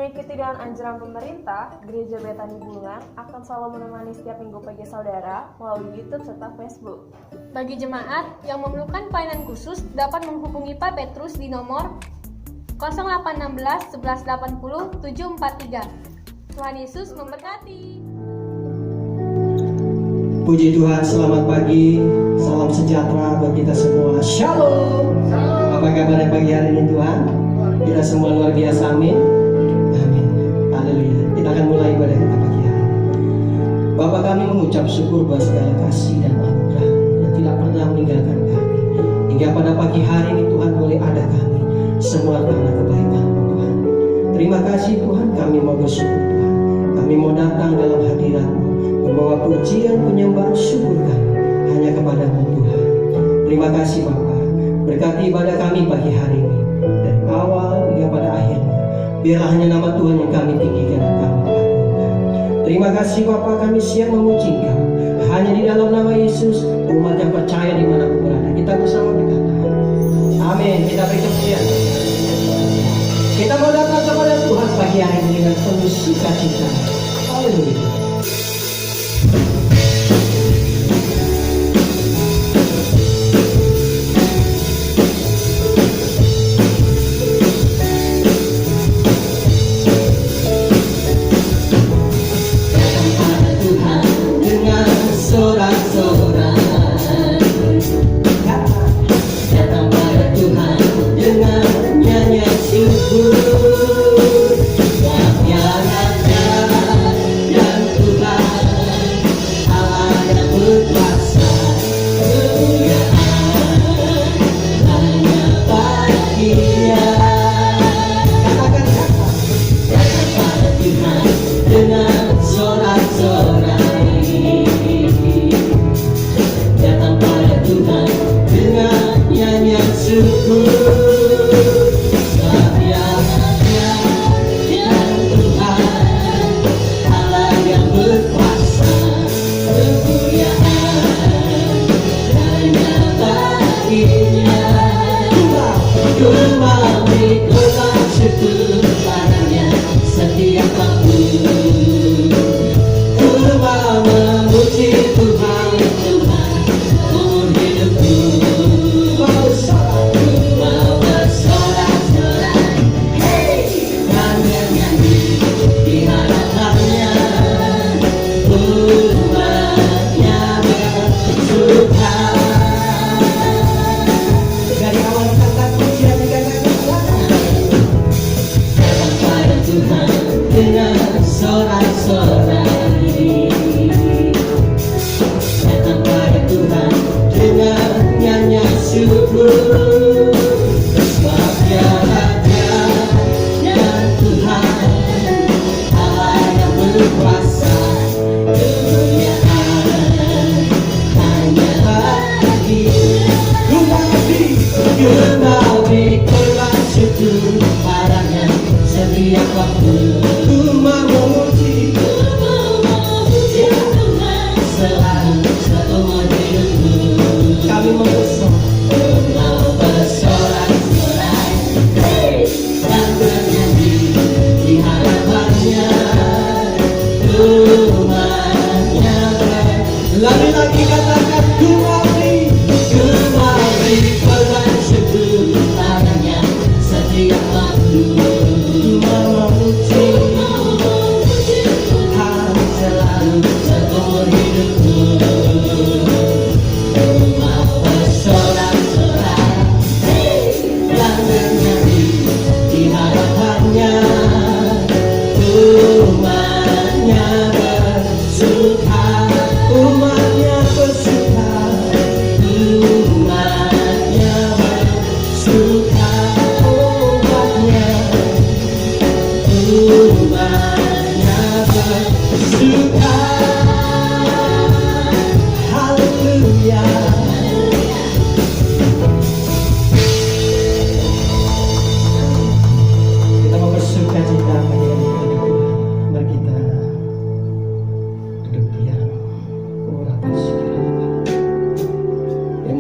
Mengikuti dengan anjuran pemerintah, Gereja Betani Bulungan akan selalu menemani setiap minggu pagi saudara melalui YouTube serta Facebook. Bagi jemaat yang memerlukan pelayanan khusus dapat menghubungi Pak Petrus di nomor 0816 1180 743. Tuhan Yesus memberkati. Puji Tuhan, selamat pagi, salam sejahtera bagi kita semua. Shalom. Apa kabarnya pagi hari ini Tuhan? Kita semua luar biasa, amin. Amin. Haleluya. Kita akan mulai ibadah kita pagi hari. Bapa, kami mengucap syukur buat segala kasih dan anugerah yang tidak pernah meninggalkan kami. Hingga pada pagi hari ini Tuhan boleh ada kami. Semua karena kebaikan-Mu Tuhan. Terima kasih Tuhan, kami mau bersyukur Tuhan. Kami mau datang dalam hadirat-Mu, membawa pujian, penyembah, syukur kami hanya kepada-Mu Tuhan. Terima kasih Bapa. Berkati ibadah kami pagi hari ini, dari awal hingga pada akhirnya. Biarlah hanya nama Tuhan yang kami tinggikan dan kami agungkan. Terima kasih Bapa, kami siap memuji Engkau. Hanya di dalam nama Yesus, umat yang percaya dimanapun berada. Kita bersama berkata, amin. Kita beri kemuliaan. Kita mau datang kepada Tuhan pagi hari ini dengan penuh sukacita. Haleluya.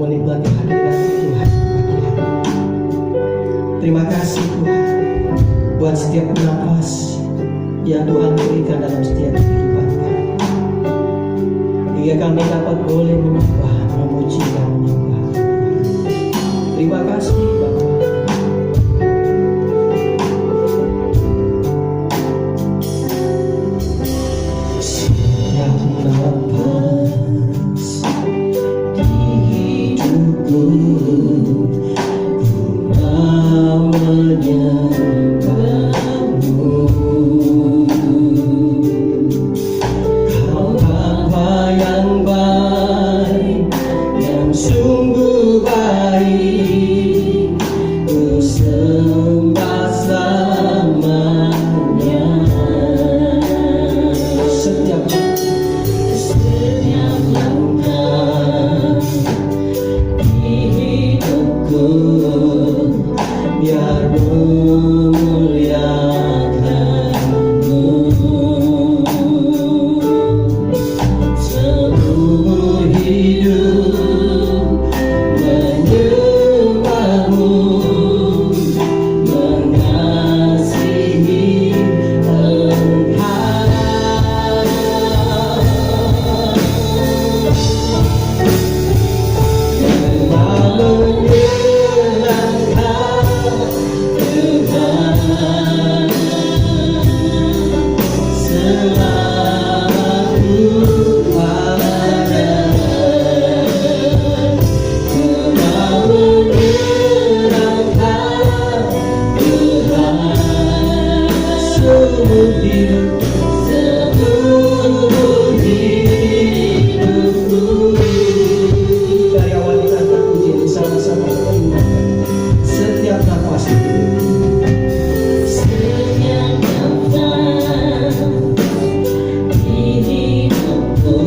menikmati hadirat Tuhan. Terima kasih Tuhan. buat setiap nafas yang Tuhan berikan dalam setiap kehidupan kami, hingga kami dapat boleh menyembah, memuji dan menyembah. Terima kasih Bapa. Setiap nafas di hidupku, ku mau menyembahmu. Kau Bapa yang baik, yang sungguh baik, ku sembah selamanya. Setiap langkah di hidupku, biar memuliakanmu. Seumur hidup menyembahmu, mengasihi Engkau. Dari awal kita terpuji bersama-sama setiap nafas hidup. Setiap nafas di hidupku,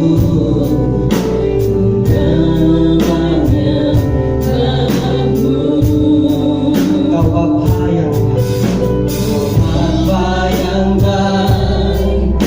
namanya kamu. Kau Bapa yang baik, Kau Bapa yang baik,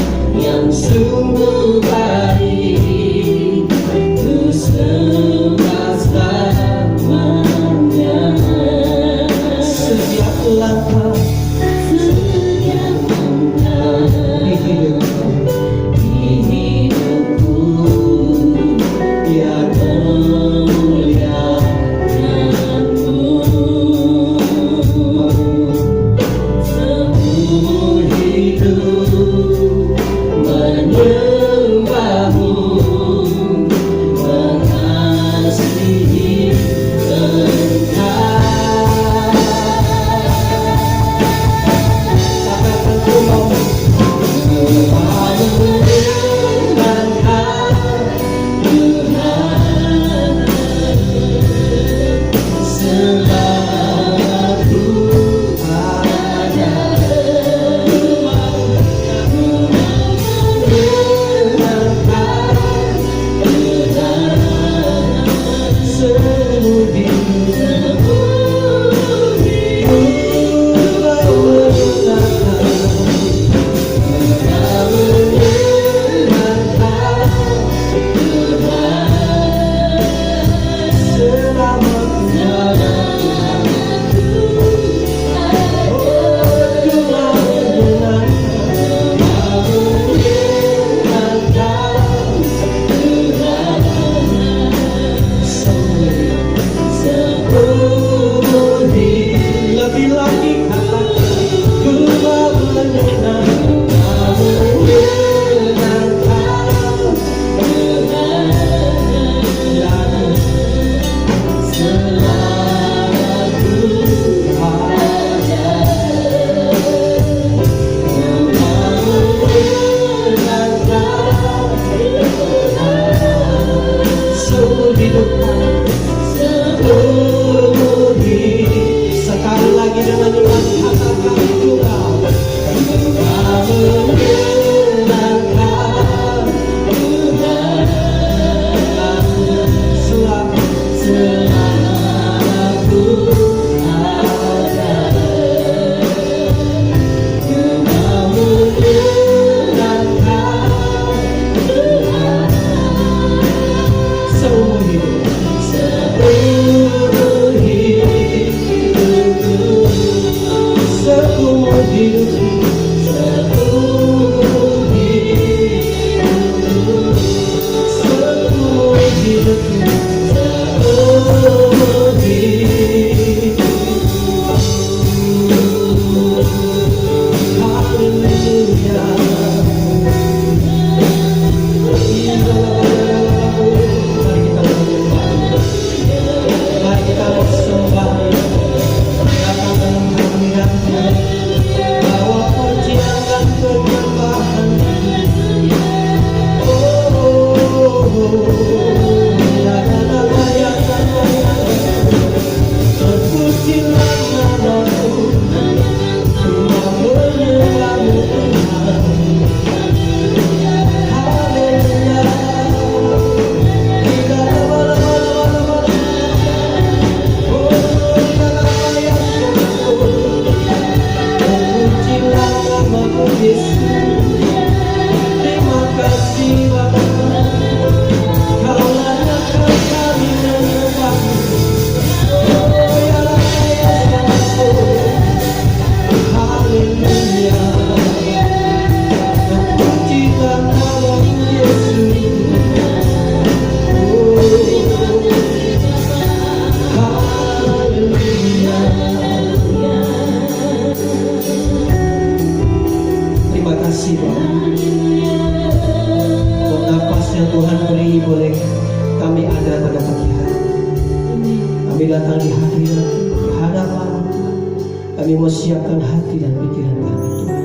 Kami mau siapkan hati dan pikiran kami Tuhan,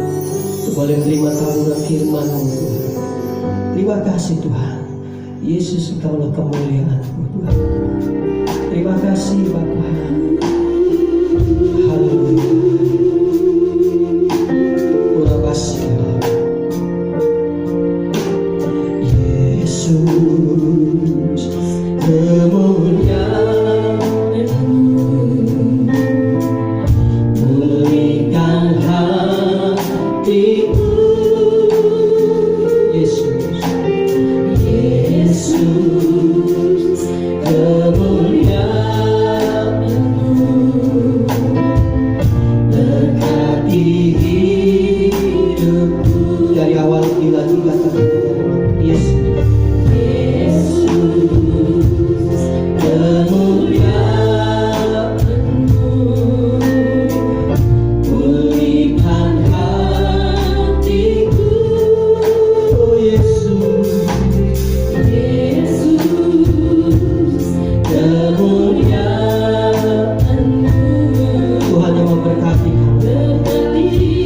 untuk boleh menerima taburan firman-Mu Tuhan. Terima kasih Tuhan. Yesus, Engkaulah kemuliaan-Mu Tuhan. Terima kasih Bapa. Haleluya. Terima kasih Yesus, kemuliaan. Tuhan yang memberkati.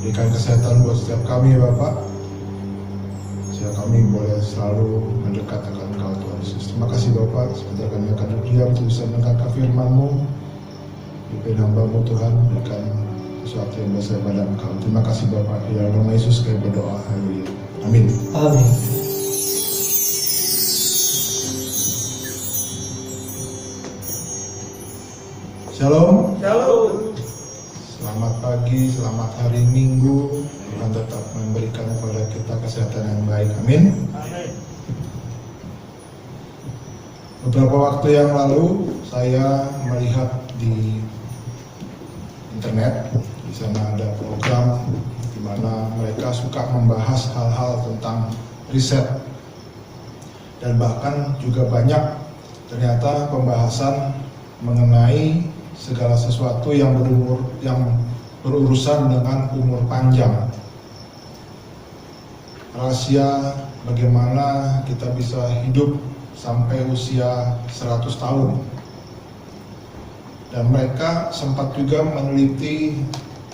Berikan kesehatan buat setiap kami ya Bapak, sehingga kami boleh selalu mendekat dengan Engkau Tuhan Yesus. Terima kasih Bapak, sebentar kami akan berdiam untuk bisa mendengarkan firman-Mu. Pimpin hamba-Mu Tuhan, berikan sesuatu yang bisa pada Engkau. Terima kasih Bapak, di dalam nama Yesus kami berdoa. Haleluya. Amin. Amin. Shalom. Shalom. Selamat pagi, selamat hari Minggu. Tuhan tetap memberikan kepada kita kesehatan yang baik. Amin. Beberapa waktu yang lalu saya melihat di internet, di sana ada program di mana mereka suka membahas hal-hal tentang riset, dan bahkan juga banyak ternyata pembahasan mengenai segala sesuatu yang berurusan dengan umur panjang. Rahasia bagaimana kita bisa hidup sampai usia 100 tahun. Dan mereka sempat juga meneliti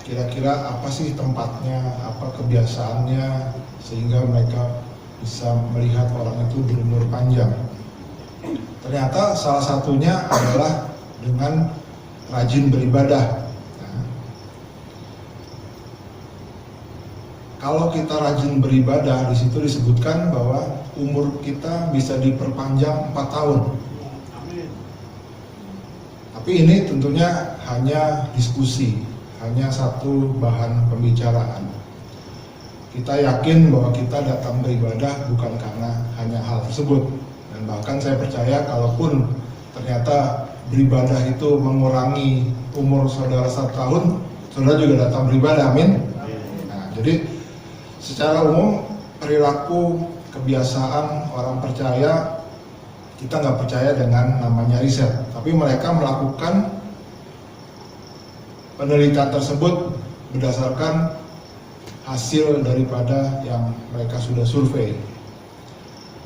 kira-kira apa sih tempatnya, apa kebiasaannya, sehingga mereka bisa melihat orang itu berumur panjang. Ternyata salah satunya adalah dengan rajin beribadah. Nah, kalau kita rajin beribadah, di situ disebutkan bahwa umur kita bisa diperpanjang 4 tahun. Tapi ini tentunya hanya diskusi, hanya satu bahan pembicaraan. Kita yakin bahwa kita datang beribadah bukan karena hanya hal tersebut. Dan bahkan saya percaya kalaupun ternyata beribadah itu mengurangi umur saudara 1 tahun, saudara juga datang beribadah, amin. Nah, jadi secara umum perilaku kebiasaan orang percaya, kita nggak percaya dengan namanya riset, tapi mereka melakukan penelitian tersebut berdasarkan hasil daripada yang mereka sudah survei.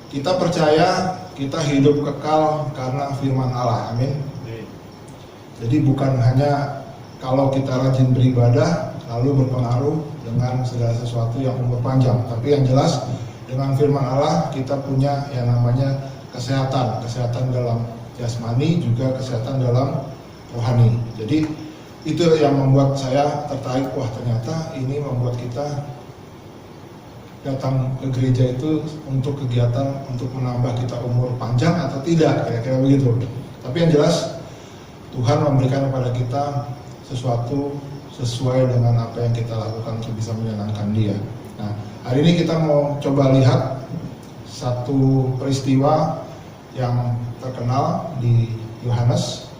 Kita percaya kita hidup kekal karena firman Allah, amin. Jadi bukan hanya kalau kita rajin beribadah lalu berpengaruh dengan segala sesuatu yang umur panjang, tapi yang jelas dengan firman Allah kita punya yang namanya kesehatan dalam jasmani, juga kesehatan dalam rohani. Jadi itu yang membuat saya tertarik, wah ternyata ini membuat kita datang ke gereja itu untuk kegiatan untuk menambah kita umur panjang atau tidak, kira-kira begitu. Tapi yang jelas Tuhan memberikan kepada kita sesuatu sesuai dengan apa yang kita lakukan untuk bisa menyenangkan Dia. Nah, hari ini kita mau coba lihat satu peristiwa yang terkenal di Yohanes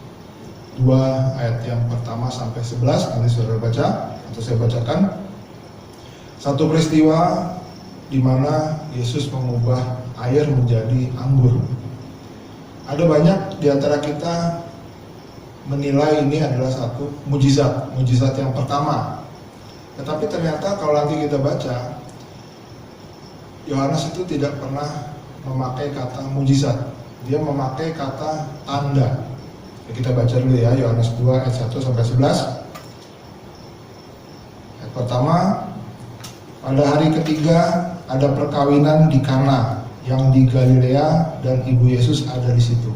2 ayat yang pertama sampai 11. Nanti saudara baca atau saya bacakan. Satu peristiwa di mana Yesus mengubah air menjadi anggur. Ada banyak di antara kita menilai ini adalah satu mujizat yang pertama. Tetapi ternyata kalau nanti kita baca, Yohanes itu tidak pernah memakai kata mujizat, dia memakai kata tanda. Kita baca dulu ya, Yohanes 2 ayat 1 sampai 11. Ayat pertama, pada hari ketiga ada perkawinan di Kana yang di Galilea dan ibu Yesus ada di situ.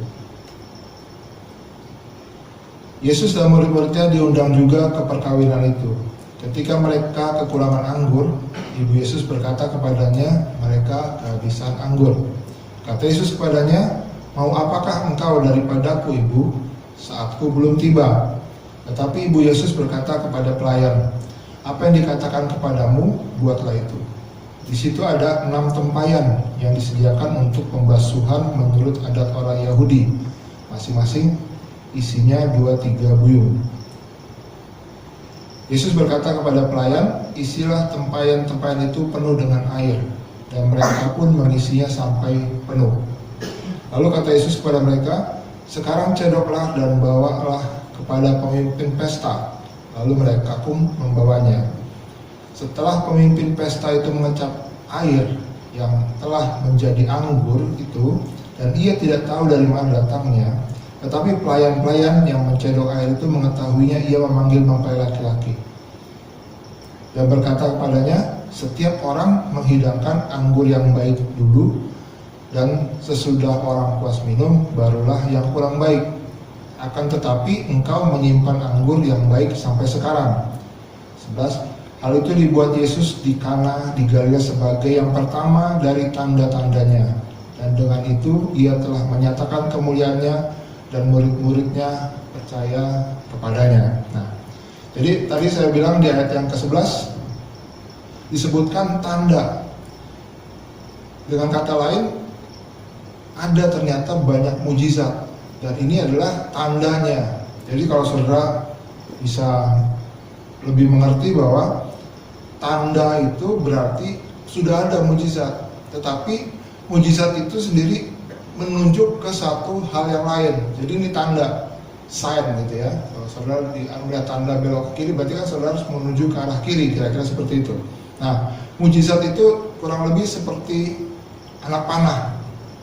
Yesus dan murid-muridnya diundang juga ke perkawinan itu. Ketika mereka kekurangan anggur, ibu Yesus berkata kepadanya, mereka kehabisan anggur. Kata Yesus kepadanya, mau apakah engkau daripadaku ibu? Saatku belum tiba. Tetapi ibu Yesus berkata kepada pelayan, apa yang dikatakan kepadamu, buatlah itu. Di situ ada 6 tempayan yang disediakan untuk pembasuhan menurut adat orang Yahudi. Masing-masing isinya 2-3 buyung. Yesus berkata kepada pelayan, isilah tempayan-tempayan itu penuh dengan air. Dan mereka pun mengisinya sampai penuh. Lalu kata Yesus kepada mereka, sekarang cedoklah dan bawalah kepada pemimpin pesta. Lalu mereka pun membawanya. Setelah pemimpin pesta itu mengecap air yang telah menjadi anggur itu, dan ia tidak tahu dari mana datangnya, tetapi pelayan-pelayan yang mencedok air itu mengetahuinya, ia memanggil mempelai laki-laki. dan berkata kepadanya, setiap orang menghidangkan anggur yang baik dulu, dan sesudah orang puas minum, barulah yang kurang baik. Akan tetapi engkau menyimpan anggur yang baik sampai sekarang. 11. Hal itu dibuat Yesus di Kana di Galilea sebagai yang pertama dari tanda-tandanya, dan dengan itu ia telah menyatakan kemuliaannya dan murid-muridnya percaya kepadanya. Nah, jadi tadi saya bilang di ayat yang ke-11 disebutkan tanda. Dengan kata lain, ada ternyata banyak mujizat, dan ini adalah tandanya. Jadi kalau saudara bisa lebih mengerti bahwa tanda itu berarti sudah ada mujizat, tetapi mujizat itu sendiri menunjuk ke satu hal yang lain. Jadi ini tanda, sign gitu ya. Kalau saudara melihat tanda belok ke kiri, berarti kan saudara harus menuju ke arah kiri, kira-kira seperti itu. Nah, mujizat itu kurang lebih seperti anak panah.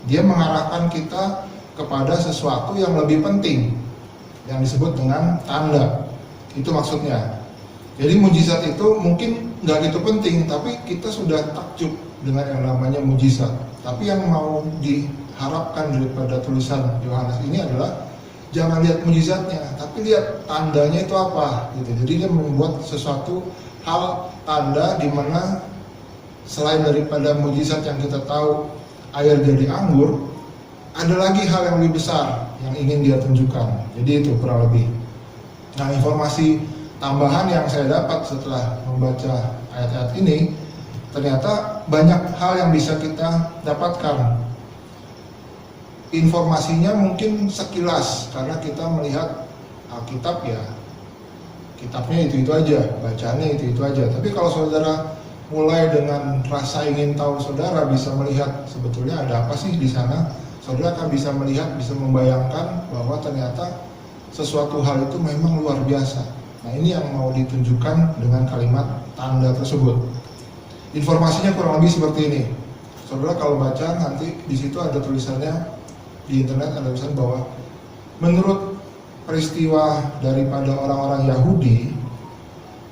Dia mengarahkan kita kepada sesuatu yang lebih penting, yang disebut dengan tanda. Itu maksudnya. Jadi mujizat itu mungkin nggak gitu penting, tapi kita sudah takjub dengan yang namanya mujizat. Tapi yang mau diharapkan daripada tulisan Yohanes ini adalah jangan lihat mujizatnya, tapi lihat tandanya itu apa gitu. Jadi dia membuat sesuatu hal tanda di mana selain daripada mujizat yang kita tahu air jadi anggur, ada lagi hal yang lebih besar yang ingin dia tunjukkan. Jadi itu kurang lebih. Nah, informasi tambahan yang saya dapat setelah membaca ayat-ayat ini, ternyata banyak hal yang bisa kita dapatkan. Informasinya mungkin sekilas karena kita melihat Alkitab ya, kitabnya itu aja, bacaannya itu aja. Tapi kalau saudara mulai dengan rasa ingin tahu, saudara bisa melihat sebetulnya ada apa sih di sana. Saudara akan bisa melihat, bisa membayangkan bahwa ternyata sesuatu hal itu memang luar biasa. Nah, ini yang mau ditunjukkan dengan kalimat tanda tersebut. Informasinya kurang lebih seperti ini. Saudara kalau baca nanti di situ ada tulisannya, di internet ada tulisan bahwa menurut peristiwa daripada orang-orang Yahudi,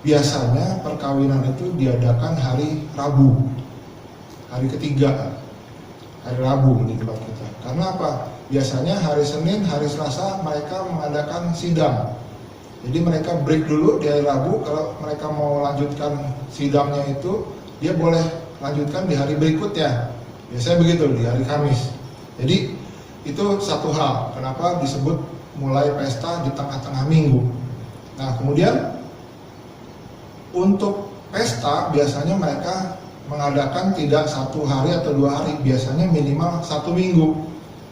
biasanya perkawinan itu diadakan hari Rabu, hari ketiga, hari Rabu di tempat kita. Karena apa? Biasanya hari Senin, hari Selasa mereka mengadakan sidang. Jadi mereka break dulu di hari Rabu. Kalau mereka mau lanjutkan sidangnya itu, dia boleh lanjutkan di hari berikutnya. Biasanya begitu, di hari Kamis. Jadi itu satu hal kenapa disebut mulai pesta di tengah-tengah minggu. Nah, kemudian untuk pesta biasanya mereka mengadakan tidak 1 hari atau 2 hari, biasanya minimal 1 minggu.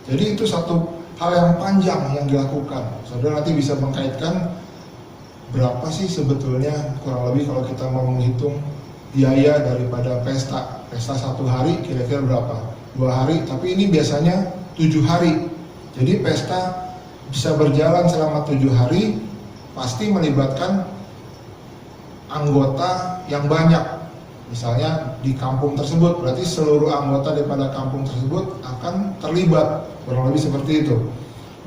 Jadi itu satu hal yang panjang yang dilakukan. Saudara nanti bisa mengkaitkan berapa sih sebetulnya kurang lebih kalau kita mau menghitung biaya daripada pesta 1 hari kira-kira berapa, 2 hari, tapi ini biasanya 7 hari. Jadi pesta bisa berjalan selama 7 hari, pasti melibatkan anggota yang banyak. Misalnya di kampung tersebut, berarti seluruh anggota daripada kampung tersebut akan terlibat, kurang lebih seperti itu.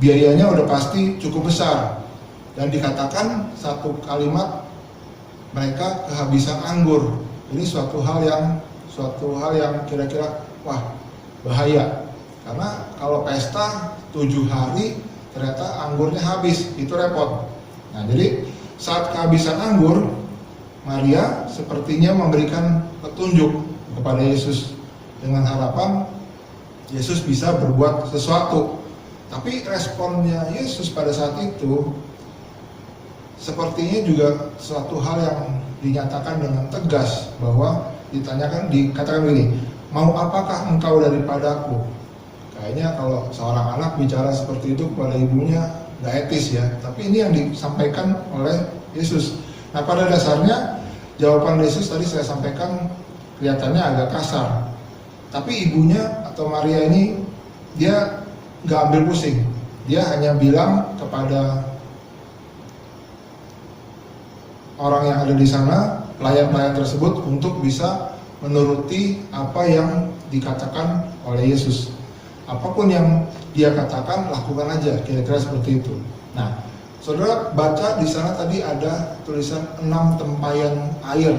Biayanya udah pasti cukup besar, dan dikatakan satu kalimat mereka kehabisan anggur. Ini suatu hal yang kira-kira wah bahaya, karena kalau pesta 7 hari ternyata anggurnya habis, itu repot. Nah, jadi saat kehabisan anggur, Maria sepertinya memberikan petunjuk kepada Yesus dengan harapan Yesus bisa berbuat sesuatu. Tapi responnya Yesus pada saat itu sepertinya juga suatu hal yang dinyatakan dengan tegas, bahwa dikatakan begini, mau apakah engkau daripadaku? Kayaknya kalau seorang anak bicara seperti itu kepada ibunya gak etis ya, tapi ini yang disampaikan oleh Yesus. Nah, pada dasarnya jawaban Yesus tadi saya sampaikan kelihatannya agak kasar, tapi ibunya atau Maria ini dia gak ambil pusing. Dia hanya bilang kepada orang yang ada di sana, pelayan-pelayan tersebut, untuk bisa menuruti apa yang dikatakan oleh Yesus. Apapun yang dia katakan, lakukan aja, kira-kira seperti itu. Nah, saudara baca di sana tadi ada tulisan 6 tempayan air.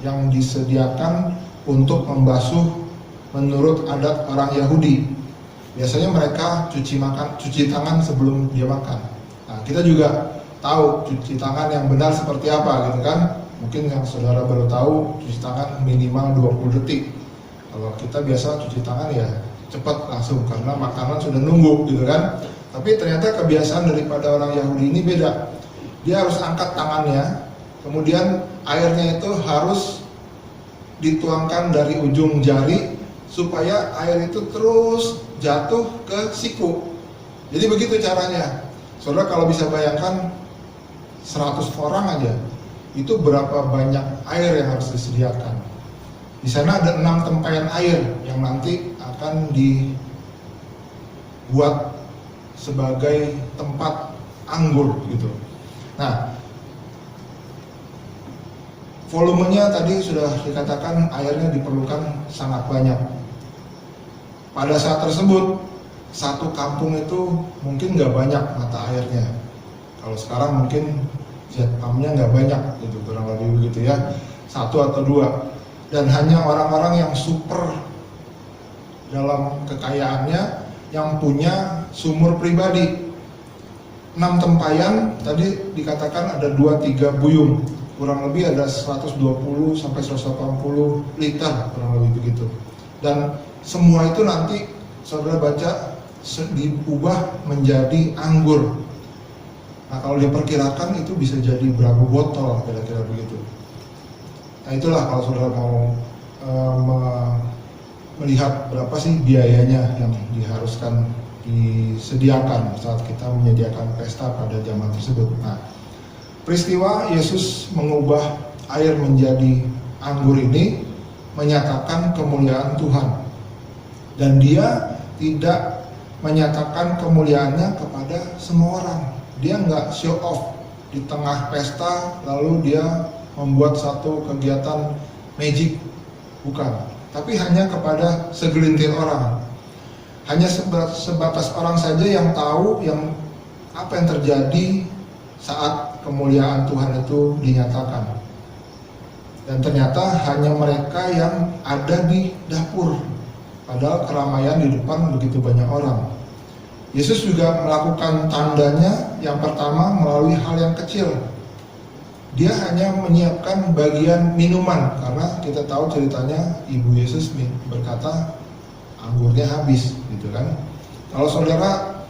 yang disediakan untuk membasuh menurut adat orang Yahudi. Biasanya mereka cuci tangan sebelum dia makan. Nah, kita juga tahu cuci tangan yang benar seperti apa gitu kan. Mungkin yang saudara baru tahu cuci tangan minimal 20 detik. Kalau kita biasa cuci tangan ya cepat langsung karena makanan sudah nunggu gitu kan. Tapi ternyata kebiasaan daripada orang Yahudi ini beda. Dia harus angkat tangannya, kemudian airnya itu harus dituangkan dari ujung jari supaya air itu terus jatuh ke siku. Jadi begitu caranya. Saudara kalau bisa bayangkan 100 orang aja, itu berapa banyak air yang harus disediakan. Di sana ada 6 tempayan air yang nanti akan dibuat sebagai tempat anggur gitu. Nah, volumenya tadi sudah dikatakan airnya diperlukan sangat banyak. Pada saat tersebut, satu kampung itu mungkin nggak banyak mata airnya. Kalau sekarang mungkin jet pumpnya nggak banyak gitu, kurang lebih begitu ya, 1 atau 2. Dan hanya orang-orang yang super dalam kekayaannya yang punya sumur pribadi. 6 tempayan tadi dikatakan ada 2-3 buyung, kurang lebih ada 120 sampai 180 liter kurang lebih begitu. Dan semua itu nanti saudara baca diubah menjadi anggur. Nah, kalau diperkirakan itu bisa jadi berapa botol kira-kira begitu. Nah, itulah kalau saudara mau melihat berapa sih biayanya yang diharuskan disediakan saat kita menyediakan pesta pada zaman tersebut. Nah, peristiwa Yesus mengubah air menjadi anggur ini menyatakan kemuliaan Tuhan. Dan dia tidak menyatakan kemuliaannya kepada semua orang. Dia nggak show off di tengah pesta lalu dia membuat satu kegiatan magic, bukan. Tapi hanya kepada segelintir orang. Hanya sebatas orang saja yang tahu yang apa yang terjadi saat kemuliaan Tuhan itu dinyatakan. Dan ternyata hanya mereka yang ada di dapur. Padahal keramaian di depan begitu banyak orang. Yesus juga melakukan tandanya yang pertama melalui hal yang kecil. Dia hanya menyiapkan bagian minuman karena kita tahu ceritanya ibu Yesus berkata anggurnya habis gitu kan. Kalau saudara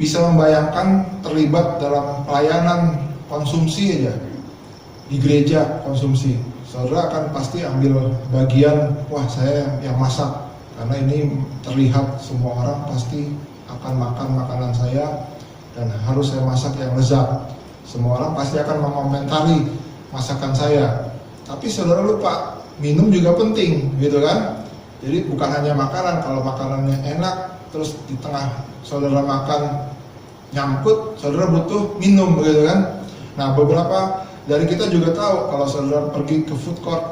bisa membayangkan terlibat dalam pelayanan konsumsi aja di gereja konsumsi, saudara akan pasti ambil bagian, wah saya yang masak karena ini terlihat semua orang pasti akan makan makanan saya dan harus saya masak yang lezat. Semua orang pasti akan mengomentari masakan saya. Tapi saudara lupa, minum juga penting gitu kan. Jadi bukan hanya makanan, kalau makanannya enak terus di tengah saudara makan nyangkut, saudara butuh minum begitu kan. Nah, beberapa dari kita juga tahu kalau saudara pergi ke food court,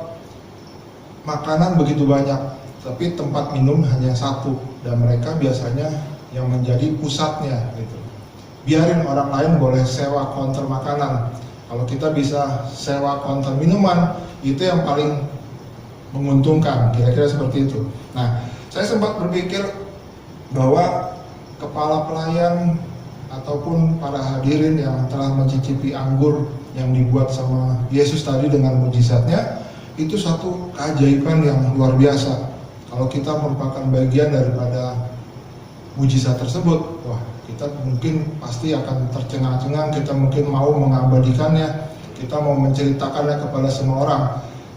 makanan begitu banyak, tapi tempat minum hanya satu dan mereka biasanya yang menjadi pusatnya gitu. Biarin orang lain boleh sewa counter makanan. Kalau kita bisa sewa counter minuman, itu yang paling menguntungkan, kira-kira seperti itu. Nah, saya sempat berpikir bahwa kepala pelayan ataupun para hadirin yang telah mencicipi anggur yang dibuat sama Yesus tadi dengan mujizatnya, itu satu keajaiban yang luar biasa. Kalau kita merupakan bagian daripada mujizat tersebut, wah kita mungkin pasti akan tercengang-cengang, kita mungkin mau mengabadikannya, kita mau menceritakannya kepada semua orang.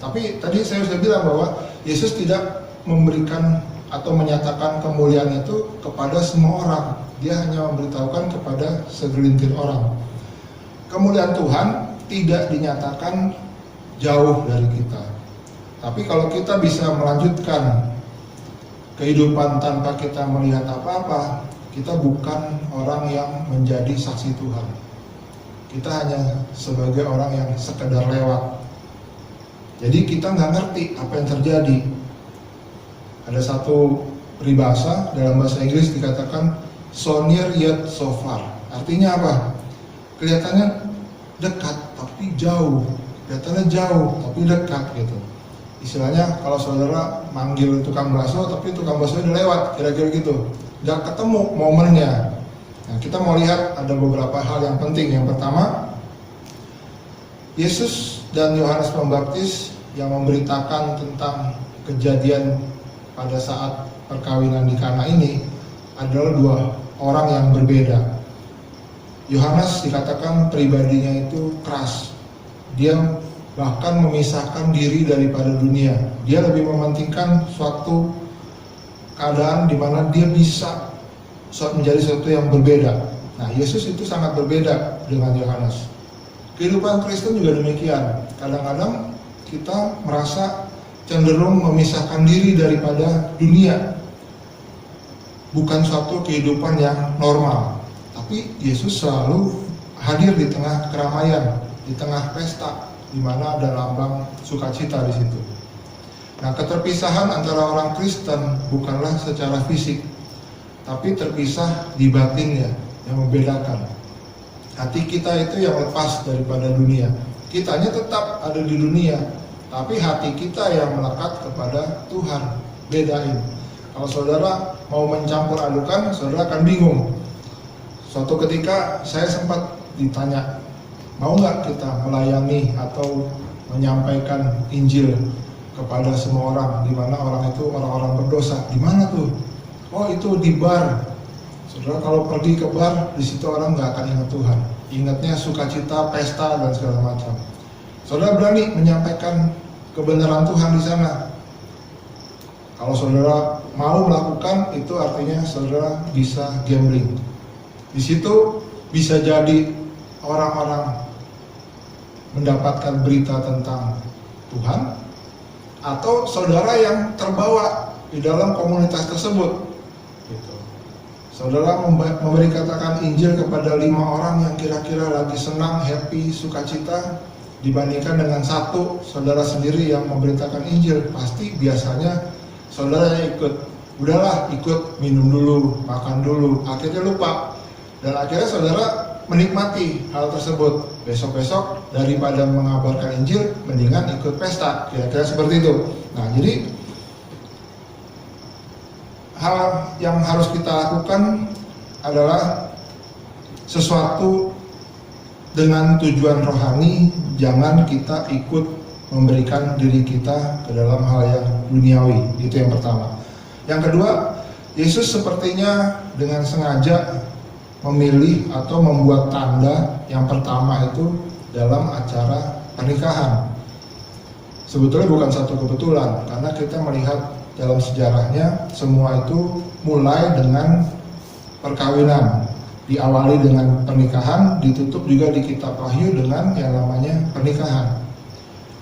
Tapi tadi saya sudah bilang bahwa Yesus tidak memberikan atau menyatakan kemuliaan itu kepada semua orang. Dia hanya memberitahukan kepada segelintir orang. Kemuliaan Tuhan tidak dinyatakan jauh dari kita. Tapi kalau kita bisa melanjutkan kehidupan tanpa kita melihat apa-apa, kita bukan orang yang menjadi saksi Tuhan. Kita hanya sebagai orang yang sekedar lewat. Jadi kita nggak ngerti apa yang terjadi. Ada satu peribahasa dalam bahasa Inggris dikatakan so near yet so far. Artinya apa? Kelihatannya dekat tapi jauh. kelihatannya jauh tapi dekat gitu. Istilahnya kalau saudara manggil tukang bakso tapi tukang bakso udah lewat, kira-kira gitu, nggak ketemu momennya. Nah, kita mau lihat ada beberapa hal yang penting. Yang pertama, Yesus dan Yohanes Pembaptis yang memberitakan tentang kejadian pada saat perkawinan di Kana ini adalah dua orang yang berbeda. Yohanes dikatakan pribadinya itu keras. Dia bahkan memisahkan diri daripada dunia. Dia lebih mementingkan suatu keadaan di mana dia bisa menjadi sesuatu yang berbeda. Nah, Yesus itu sangat berbeda dengan Yohanes. Kehidupan Kristen juga demikian. Kadang-kadang kita merasa cenderung memisahkan diri daripada dunia. Bukan suatu kehidupan yang normal. Tapi Yesus selalu hadir di tengah keramaian, di tengah pesta, di mana ada lambang sukacita di situ. Nah, keterpisahan antara orang Kristen bukanlah secara fisik, tapi terpisah di batinnya yang membedakan. Hati kita itu yang lepas daripada dunia. Kitanya tetap ada di dunia, tapi hati kita yang melekat kepada Tuhan. Bedain. Kalau saudara mau mencampur adukan, saudara akan bingung. Suatu ketika saya sempat ditanya, mau nggak kita melayani atau menyampaikan Injil kepada semua orang, di mana orang itu orang-orang berdosa. Di mana tuh? Oh, itu di bar. Saudara kalau pergi ke bar, di situ orang nggak akan ingat Tuhan. Ingatnya sukacita, pesta dan segala macam. Saudara berani menyampaikan kebenaran Tuhan di sana. Kalau saudara mau melakukan, itu artinya saudara bisa gambling. Di situ bisa jadi orang-orang mendapatkan berita tentang Tuhan, atau saudara yang terbawa di dalam komunitas tersebut. Gitu. Saudara memberi katakan Injil kepada 5 orang yang kira-kira lagi senang, happy, sukacita, dibandingkan dengan satu saudara sendiri yang memberitakan Injil. Pasti biasanya saudara yang ikut. Udahlah, ikut, minum dulu, makan dulu, akhirnya lupa. Dan akhirnya saudara menikmati hal tersebut. Besok-besok daripada mengabarkan Injil, mendingan ikut pesta. Kira-kira seperti itu. Nah, jadi hal yang harus kita lakukan adalah sesuatu dengan tujuan rohani. Jangan kita ikut memberikan diri kita ke dalam hal yang duniawi. Itu yang pertama. Yang kedua, Yesus sepertinya dengan sengaja memilih atau membuat tanda yang pertama itu dalam acara pernikahan. Sebetulnya bukan satu kebetulan, karena kita melihat dalam sejarahnya semua itu mulai dengan perkawinan, diawali dengan pernikahan, ditutup juga di kitab Wahyu dengan yang namanya pernikahan.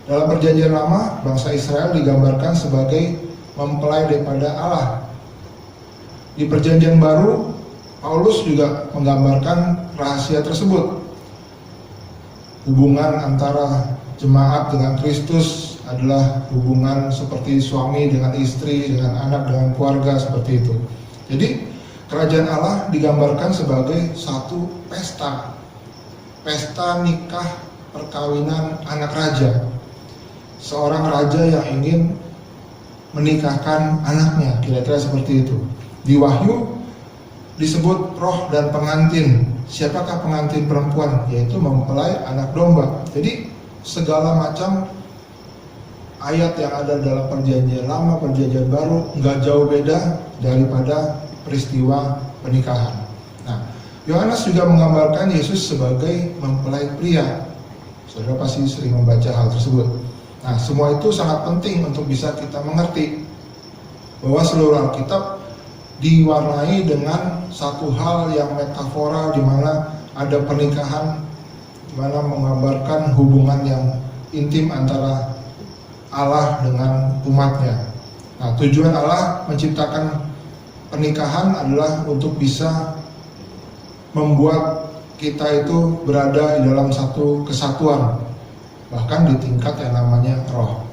Dalam perjanjian lama, bangsa Israel digambarkan sebagai mempelai daripada Allah. Di perjanjian baru, Paulus juga menggambarkan rahasia tersebut. Hubungan antara jemaat dengan Kristus adalah hubungan seperti suami dengan istri, dengan anak, dengan keluarga, seperti itu. Jadi, kerajaan Allah digambarkan sebagai satu pesta. Pesta nikah perkawinan anak raja. Seorang raja yang ingin menikahkan anaknya, kira-kira seperti itu. Di Wahyu disebut roh dan pengantin. Siapakah pengantin perempuan? Yaitu mempelai anak domba. Jadi segala macam ayat yang ada dalam perjanjian lama, perjanjian baru nggak jauh beda daripada peristiwa pernikahan. Nah, Yohanes juga menggambarkan Yesus sebagai mempelai pria. Saudara pasti sering membaca hal tersebut. Nah, semua itu sangat penting untuk bisa kita mengerti bahwa seluruh Alkitab diwarnai dengan satu hal yang metaforal, di mana ada pernikahan, di mana menggambarkan hubungan yang intim antara Allah dengan umatnya. Nah, tujuan Allah menciptakan pernikahan adalah untuk bisa membuat kita itu berada di dalam satu kesatuan, bahkan di tingkat yang namanya roh.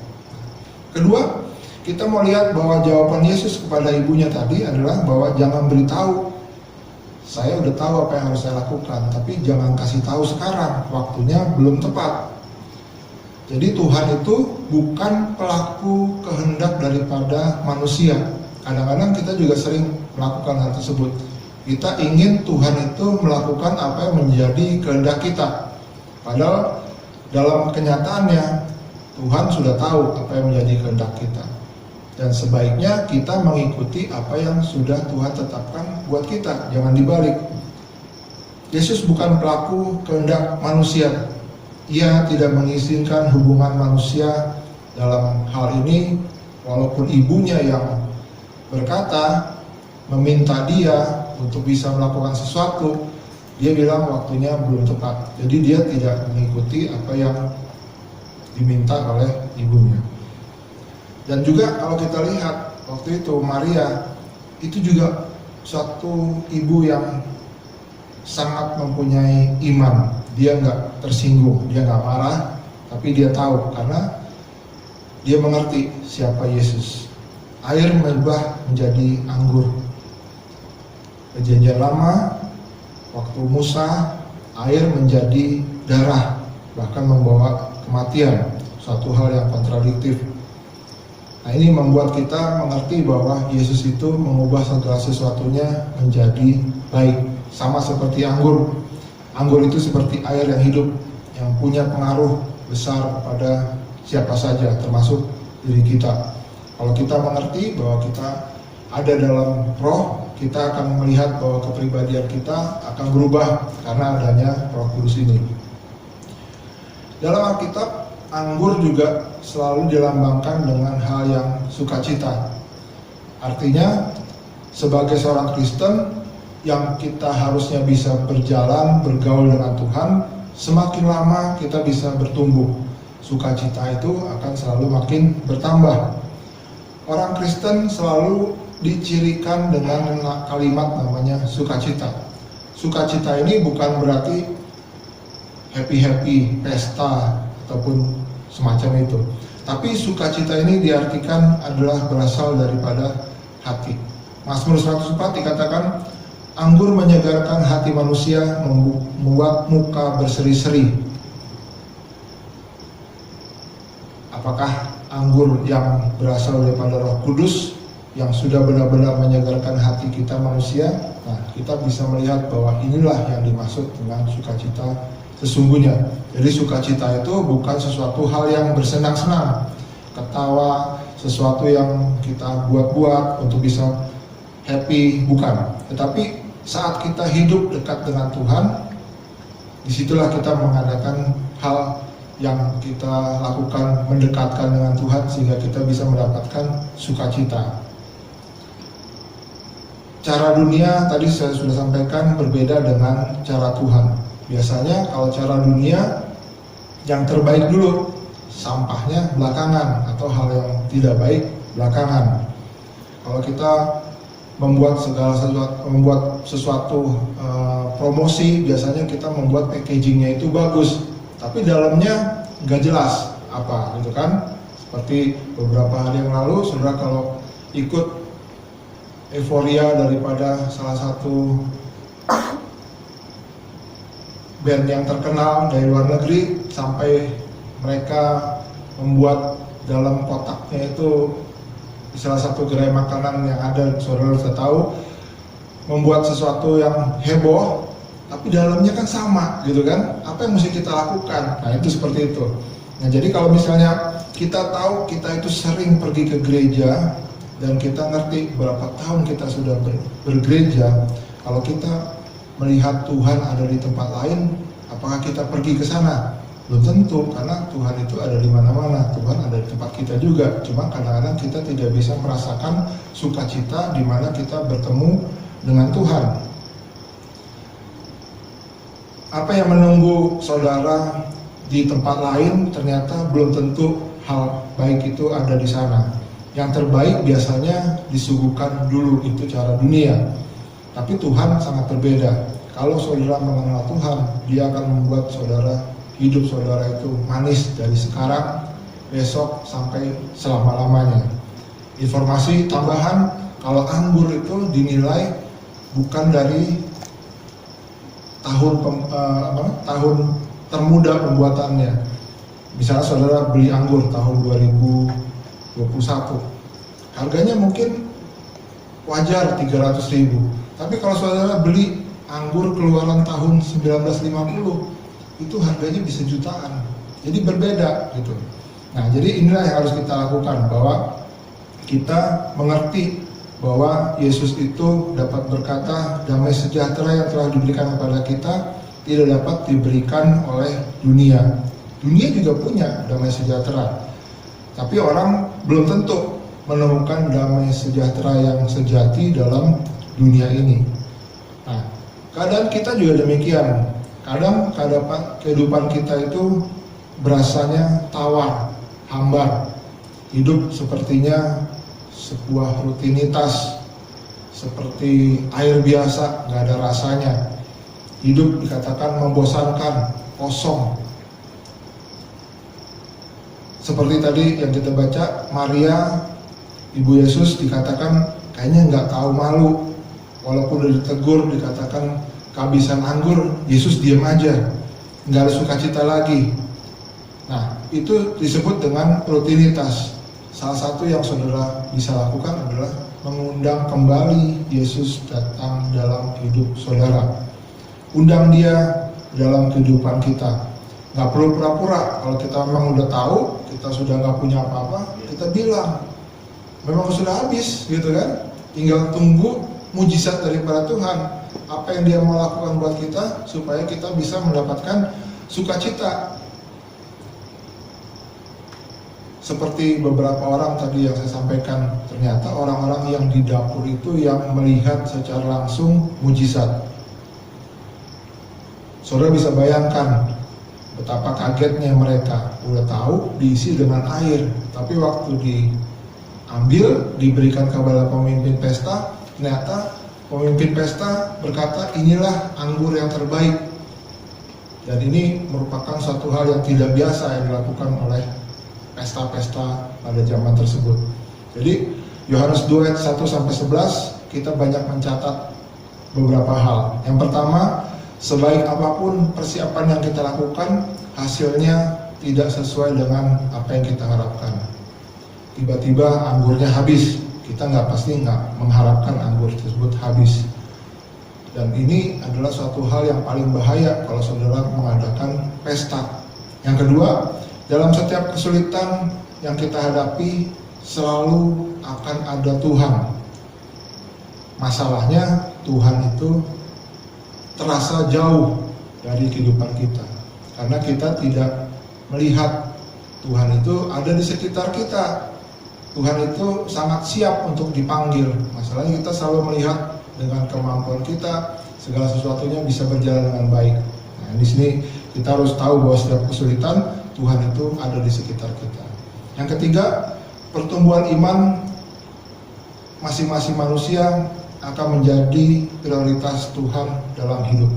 Kedua, kita mau lihat bahwa jawaban Yesus kepada ibunya tadi adalah bahwa jangan beritahu. Saya udah tahu apa yang harus saya lakukan, tapi jangan kasih tahu sekarang, waktunya belum tepat. Jadi Tuhan itu bukan pelaku kehendak daripada manusia. Kadang-kadang kita juga sering melakukan hal tersebut. Kita ingin Tuhan itu melakukan apa yang menjadi kehendak kita. Padahal dalam kenyataannya Tuhan sudah tahu apa yang menjadi kehendak kita. Dan sebaiknya kita mengikuti apa yang sudah Tuhan tetapkan buat kita. Jangan dibalik. Yesus bukan pelaku kehendak manusia. Ia tidak mengizinkan hubungan manusia dalam hal ini, walaupun ibunya yang berkata, meminta dia untuk bisa melakukan sesuatu, dia bilang waktunya belum tepat. Jadi dia tidak mengikuti apa yang diminta oleh ibunya. Dan juga kalau kita lihat waktu itu Maria itu juga suatu ibu yang sangat mempunyai iman. Dia nggak tersinggung, dia nggak marah, tapi dia tahu karena dia mengerti siapa Yesus. Air berubah menjadi anggur. Perjanjian lama, waktu Musa, air menjadi darah, bahkan membawa kematian. Suatu hal yang kontradiktif. Nah, ini membuat kita mengerti bahwa Yesus itu mengubah segala sesuatunya menjadi baik. Sama seperti anggur. Anggur itu seperti air yang hidup, yang punya pengaruh besar kepada siapa saja, termasuk diri kita. Kalau kita mengerti bahwa kita ada dalam roh, kita akan melihat bahwa kepribadian kita akan berubah karena adanya Roh Kudus ini. Dalam Alkitab, anggur juga selalu dilambangkan dengan hal yang sukacita. Artinya, sebagai seorang Kristen, yang kita harusnya bisa berjalan, bergaul dengan Tuhan, semakin lama kita bisa bertumbuh. Sukacita itu akan selalu makin bertambah. Orang Kristen selalu dicirikan dengan kalimat namanya sukacita. Sukacita ini bukan berarti happy-happy, pesta, ataupun semacam itu. Tapi sukacita ini diartikan adalah berasal daripada hati. Mazmur 104 dikatakan, anggur menyegarkan hati manusia, membuat muka berseri-seri. Apakah anggur yang berasal daripada Roh Kudus yang sudah benar-benar menyegarkan hati kita manusia? Nah, kita bisa melihat bahwa inilah yang dimaksud dengan sukacita sesungguhnya. Jadi sukacita itu bukan sesuatu hal yang bersenang-senang, ketawa, sesuatu yang kita buat-buat untuk bisa happy, bukan. Tetapi saat kita hidup dekat dengan Tuhan, disitulah kita mengadakan hal yang kita lakukan, mendekatkan dengan Tuhan sehingga kita bisa mendapatkan sukacita. Cara dunia tadi saya sudah sampaikan berbeda dengan cara Tuhan. Biasanya kalau cara dunia yang terbaik dulu, sampahnya belakangan, atau hal yang tidak baik belakangan. Kalau kita membuat sesuatu promosi, biasanya kita membuat packagingnya itu bagus, tapi dalamnya nggak jelas apa, gitu kan? Seperti beberapa hari yang lalu, saudara kalau ikut euforia daripada salah satu band yang terkenal dari luar negeri, sampai mereka membuat dalam kotaknya itu salah satu gerai makanan yang ada, saudara sudah tahu, membuat sesuatu yang heboh, tapi dalamnya kan sama, gitu kan? Apa yang mesti kita lakukan? Nah, itu seperti itu. Nah, jadi kalau misalnya kita tahu kita itu sering pergi ke gereja dan kita ngerti berapa tahun kita sudah bergereja, kalau kita melihat Tuhan ada di tempat lain, apakah kita pergi ke sana? Belum tentu, karena Tuhan itu ada di mana-mana. Tuhan ada di tempat kita juga. Cuma kadang-kadang kita tidak bisa merasakan sukacita di mana kita bertemu dengan Tuhan. Apa yang menunggu saudara di tempat lain ternyata belum tentu hal baik itu ada di sana. Yang terbaik biasanya disuguhkan dulu, itu cara dunia. Tapi Tuhan sangat berbeda. Kalau saudara mengenal Tuhan, dia akan membuat hidup saudara itu manis dari sekarang, besok, sampai selama-lamanya. Informasi tambahan, kalau anggur itu dinilai bukan dari tahun termuda pembuatannya, Misalnya saudara beli anggur tahun 2021, harganya mungkin wajar 300.000. Tapi kalau saudara beli anggur keluaran tahun 1950, itu harganya bisa jutaan. Jadi berbeda gitu. Nah, jadi inilah yang harus kita lakukan, bahwa kita mengerti bahwa Yesus itu dapat berkata damai sejahtera yang telah diberikan kepada kita tidak dapat diberikan oleh dunia. Dunia juga punya damai sejahtera, tapi orang belum tentu menemukan damai sejahtera yang sejati dalam dunia ini. Nah, keadaan kita juga demikian. Kadang kehidupan kita itu berasanya tawar, hambar. Hidup sepertinya sebuah rutinitas, seperti air biasa, nggak ada rasanya. Hidup dikatakan membosankan, kosong. Seperti tadi yang kita baca, Maria, ibu Yesus, dikatakan kayaknya nggak tahu malu. Walaupun udah ditegur, dikatakan kehabisan anggur, Yesus diam aja, nggak ada sukacita lagi. Nah, itu disebut dengan rutinitas. Salah satu yang saudara bisa lakukan adalah mengundang kembali Yesus datang dalam hidup saudara. Undang dia dalam kehidupan kita. Nggak perlu pura-pura. Kalau kita memang udah tahu, kita sudah nggak punya apa-apa, kita bilang memang sudah habis, gitu kan? Tinggal tunggu mujizat daripada Tuhan. Apa yang dia mau lakukan buat kita supaya kita bisa mendapatkan sukacita. Seperti beberapa orang tadi yang saya sampaikan, ternyata orang-orang yang di dapur itu yang melihat secara langsung mujizat. Saudara bisa bayangkan betapa kagetnya mereka. Udah tahu diisi dengan air, tapi waktu diambil, diberikan kepada pemimpin pesta, ternyata pemimpin pesta berkata, inilah anggur yang terbaik. Dan ini merupakan suatu hal yang tidak biasa yang dilakukan oleh pesta-pesta pada zaman tersebut. Jadi Yohanes 2 ayat 1-11 kita banyak mencatat beberapa hal. Yang pertama, sebaik apapun persiapan yang kita lakukan, hasilnya tidak sesuai dengan apa yang kita harapkan. Tiba-tiba anggurnya habis, kita pasti nggak mengharapkan anggur tersebut habis. Dan ini adalah suatu hal yang paling bahaya kalau saudara mengadakan pesta. Yang kedua, dalam setiap kesulitan yang kita hadapi selalu akan ada Tuhan. Masalahnya Tuhan itu terasa jauh dari kehidupan kita, karena kita tidak melihat Tuhan itu ada di sekitar kita. Tuhan itu sangat siap untuk dipanggil. Masalahnya kita selalu melihat dengan kemampuan kita segala sesuatunya bisa berjalan dengan baik. Nah, di sini kita harus tahu bahwa setiap kesulitan Tuhan itu ada di sekitar kita. Yang ketiga, pertumbuhan iman masing-masing manusia akan menjadi prioritas Tuhan dalam hidup.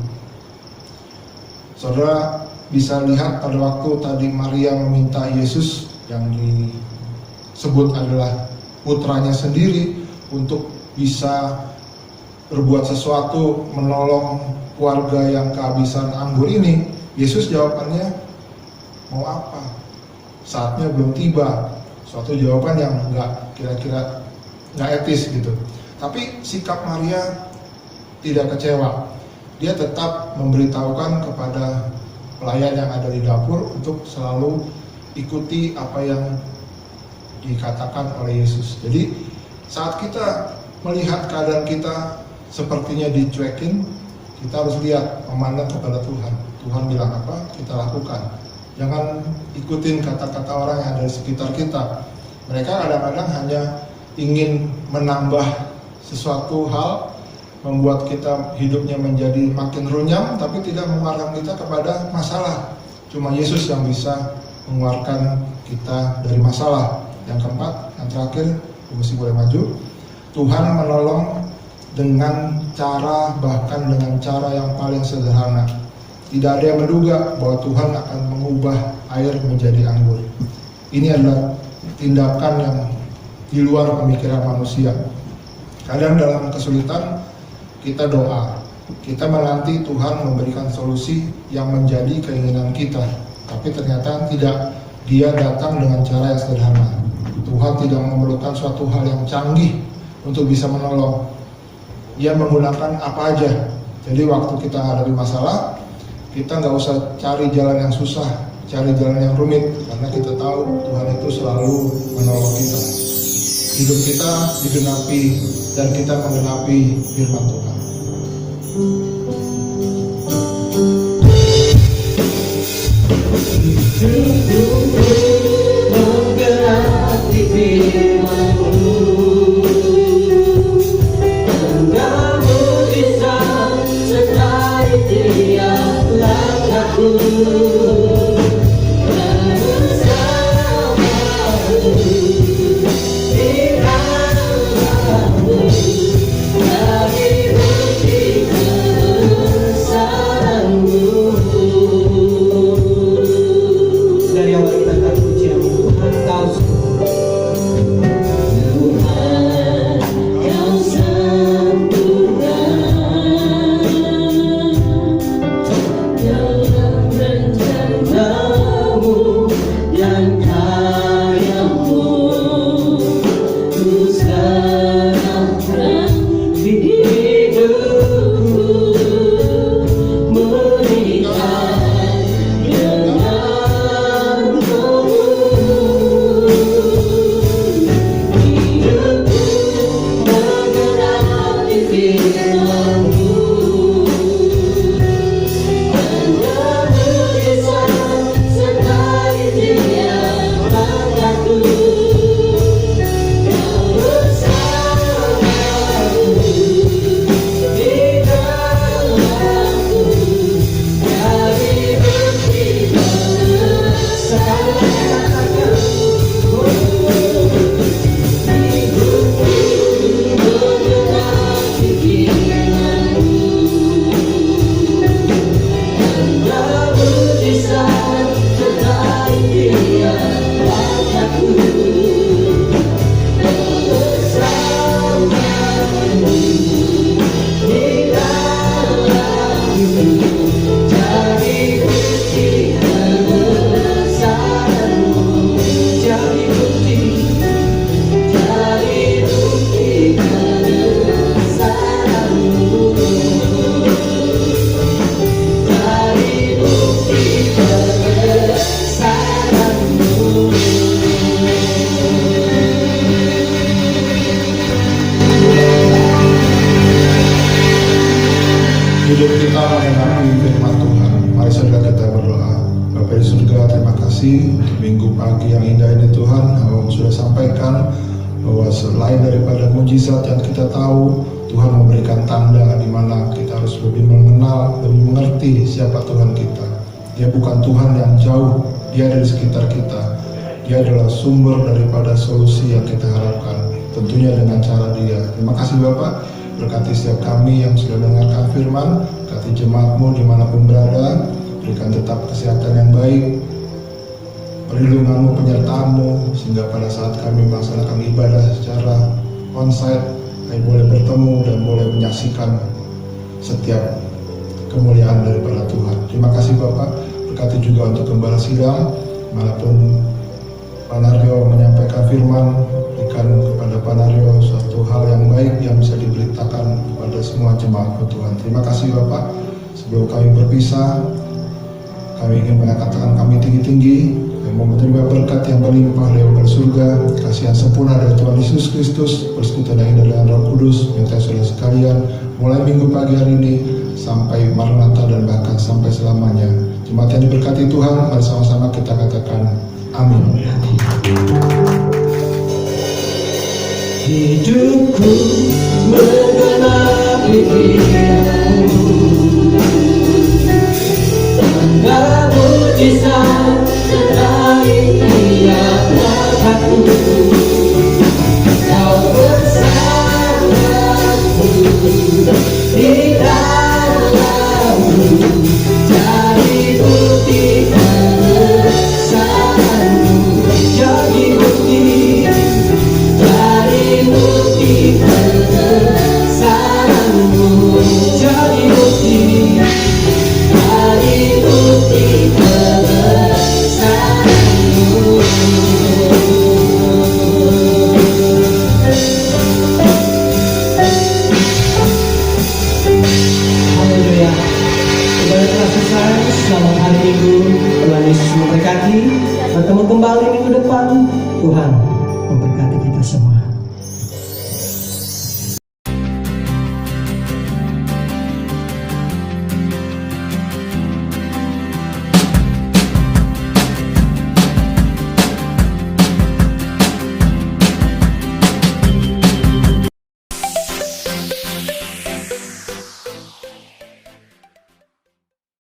Saudara bisa lihat pada waktu tadi Maria meminta Yesus yang disebut adalah putranya sendiri untuk bisa berbuat sesuatu menolong keluarga yang kehabisan anggur ini. Yesus jawabannya, mau apa? Saatnya belum tiba. Suatu jawaban yang kira-kira nggak etis gitu. Tapi sikap Maria tidak kecewa. Dia tetap memberitahukan kepada pelayan yang ada di dapur untuk selalu ikuti apa yang dikatakan oleh Yesus. Jadi saat kita melihat keadaan kita sepertinya dicuekin, kita harus lihat, memandang kepada Tuhan. Tuhan bilang apa, kita lakukan. Jangan ikutin kata-kata orang yang ada di sekitar kita. Mereka kadang-kadang hanya ingin menambah sesuatu hal, membuat kita hidupnya menjadi makin runyam, tapi tidak mengeluarkan kita kepada masalah. Cuma Yesus yang bisa mengeluarkan kita dari masalah. Yang keempat, yang terakhir, mesti boleh maju. Tuhan menolong dengan cara, bahkan dengan cara yang paling sederhana. Tidak ada yang menduga bahwa Tuhan akan mengubah air menjadi anggur. Ini adalah tindakan yang di luar pemikiran manusia. Kadang dalam kesulitan kita doa, kita menanti Tuhan memberikan solusi yang menjadi keinginan kita, tapi ternyata tidak Dia datang dengan cara yang sederhana. Tuhan tidak memerlukan suatu hal yang canggih untuk bisa menolong. Dia menggunakan apa aja. Jadi waktu kita hadapi masalah, kita nggak usah cari jalan yang susah, cari jalan yang rumit, karena kita tahu Tuhan itu selalu menolong kita. Hidup kita digenapi dan kita menggenapi firman Tuhan. Menggenapi firman-Mu, Engkau mujizat sertai tiap langkahku. Dari awal kita akan puji nama Tuhan, Kau Hidup kita mengenapi firman Tuhan. Mari saudara kita berdoa. Bapa di surga, terima kasih untuk minggu pagi yang indah ini Tuhan. Abang sudah sampaikan bahwa selain daripada mujizat yang kita tahu, Tuhan memberikan tanda di mana kita harus lebih mengenal, lebih mengerti siapa Tuhan kita. Dia bukan Tuhan yang jauh, Dia ada di sekitar kita. Dia adalah sumber daripada solusi yang kita harapkan, tentunya dengan cara Dia. Terima kasih Bapak. Berkati setiap kami yang sudah mendengarkan firman, berkati jemaat-Mu dimanapun berada, berikan tetap kesehatan yang baik, perlindungan-Mu, penyertaan-Mu, sehingga pada saat kami melaksanakan ibadah secara onsite, kami boleh bertemu dan boleh menyaksikan setiap kemuliaan daripada Tuhan. Terima kasih Bapak, berkati juga untuk gembala sidang, manapun Pak Naryo menyampaikan firman, berikan kepada Pak Naryo suatu hal yang baik yang bisa diberitakan kepada semua jemaat Tuhan. Terima kasih Bapak. Sebelum kami berpisah, kami ingin mengatakan kami tinggi-tinggi, kami mau menerima berkat yang berlimpah dari Bapa surga, kasih yang sempurna dari Tuhan Yesus Kristus, persekutuan yang indah dengan Roh Kudus, minta saudara sekalian, mulai minggu pagi hari ini sampai Maranatha dan bahkan sampai selamanya. Jemaat yang diberkati Tuhan, mari sama-sama kita katakan amin. hidupku menggenapi firman-Mu, Engkau mujizat sertai tiap langkahku. Kau bersamaku di dalam-Mu, jadi bukti kebesaran-Mu, jadi bukti kebesaran-Mu, jadi bukti kebesaran-Mu. selesai. Selamat hari Minggu. Tuhan Yesus memberkati. Bertemu kembali minggu depan. Tuhan